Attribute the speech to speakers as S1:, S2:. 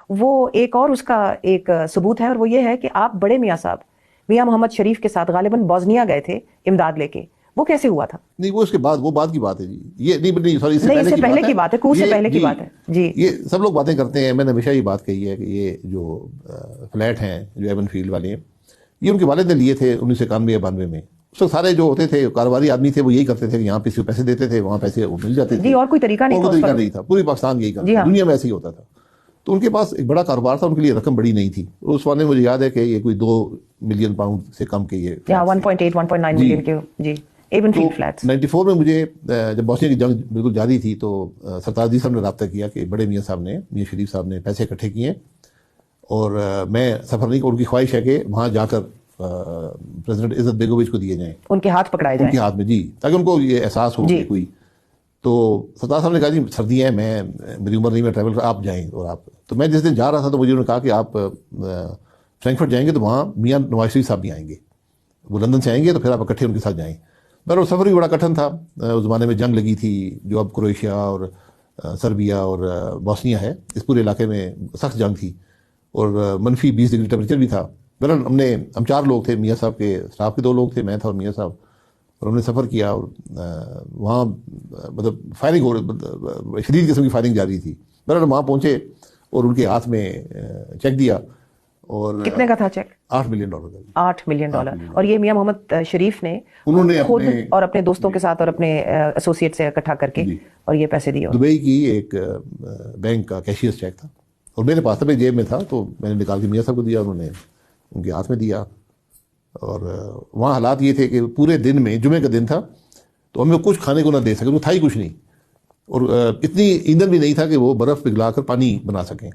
S1: وہ ایک اور اس کا ایک ثبوت ہے، اور وہ یہ ہے کہ آپ بڑے میاں صاحب میاں محمد شریف کے ساتھ غالباً بوزنیا گئے تھے امداد لے کے، وہ کیسے ہوا تھا؟
S2: نہیں وہ اس کے بعد، وہ بعد کی بات ہے جی، یہ نہیں سوری،
S1: اس سے پہلے کی بات ہے، کو سے پہلے کی بات ہے جی۔
S2: یہ سب لوگ باتیں کرتے ہیں، میں نے ہمیشہ یہ بات کہی ہے کہ یہ جو فلیٹ ہیں جو ایون فیلڈ والے ہیں، یہ ان کے والد نے لیے تھے 1991 92 میں۔ اس وقت سارے جو ہوتے تھے کاروباری آدمی تھے وہ یہی کرتے تھے کہ یہاں پہ پیسے دیتے تھے، وہاں پیسے مل جاتے تھے
S1: جی، اور کوئی طریقہ نہیں
S2: تھا، پوری پاکستان یہی کرتا، دنیا میں ایسے ہی ہوتا تھا۔ تو ان کے پاس ایک بڑا کاروبار تھا، ان کے لیے رقم بڑی نہیں تھی، اس زمانے میں مجھے یاد ہے کہ یہ کوئی 2 ملین پاؤنڈ سے کم کے یہ
S1: 1.8 1.9 ملین کے جی ایون فیلڈ فلیٹس۔
S2: 94 میں مجھے جب بوسنیا کی جنگ بالکل جاری تھی تو سرتاج جی صاحب نے رابطہ کیا کہ بڑے میاں صاحب نے، میاں شریف صاحب نے پیسے اکٹھے کیے اور میں سفر نہیں، ان کی خواہش ہے کہ وہاں جا کر پریزیڈنٹ عزت بیگوویچ کو دیے جائیں،
S1: ان کے ہاتھ پکڑائے جائیں،
S2: ان کے ہاتھ میں جی، تاکہ ان کو یہ احساس ہو کہ کوئی۔ تو سرتاج صاحب نے کہا جی سردیاں ہیں، میری عمر نہیں، میں ٹریول کر، آپ جائیں۔ اور آپ، تو میں جس دن جا رہا تھا تو مجھے انہوں نے کہا کہ آپ فرینکفرٹ جائیں گے تو وہاں میاں نواز شریف صاحب بھی آئیں گے، وہ لندن سے آئیں گے، تو پھر آپ اکٹھے ان کے ساتھ جائیں۔ بہرحال سفر بھی بڑا کٹھن تھا، اس زمانے میں جنگ لگی تھی جو اب کروشیا اور سربیا اور بوسنیا ہے، اس پورے علاقے میں سخت جنگ تھی اور منفی 20 ڈگری ٹیمپریچر بھی تھا۔ بہرحال ہم 4 لوگ تھے، میاں صاحب کے اسٹاف کے 2 لوگ تھے، میں تھا اور میاں صاحب، اور ہم نے سفر کیا اور وہاں مطلب فائرنگ شدید قسم کی فائرنگ جاری تھی۔ بہرحال وہاں پہنچے اور ان کے ہاتھ میں چیک دیا، اور
S1: کتنے کا تھا چیک؟
S2: $8 ملین کا۔
S1: $8 ملین، اور یہ میاں محمد شریف نے
S2: انہوں نے
S1: خود اور اپنے دوستوں کے ساتھ اور اپنے ایسوسیٹ سے اکٹھا کر کے اور یہ پیسے دیے۔
S2: دبئی کی ایک بینک کا کیشیئرز چیک تھا اور میرے پاس تھا، میری جیب میں تھا، تو میں نے نکال کے میاں صاحب کو دیا، انہوں نے ان کے ہاتھ میں دیا۔ اور وہاں حالات یہ تھے کہ پورے دن میں، جمعے کا دن تھا، تو ہمیں کچھ کھانے کو نہ دے سکے، وہ تھا ہی کچھ نہیں، اور اتنی ایندھن بھی نہیں تھا کہ وہ برف پگھلا کر پانی بنا سکیں۔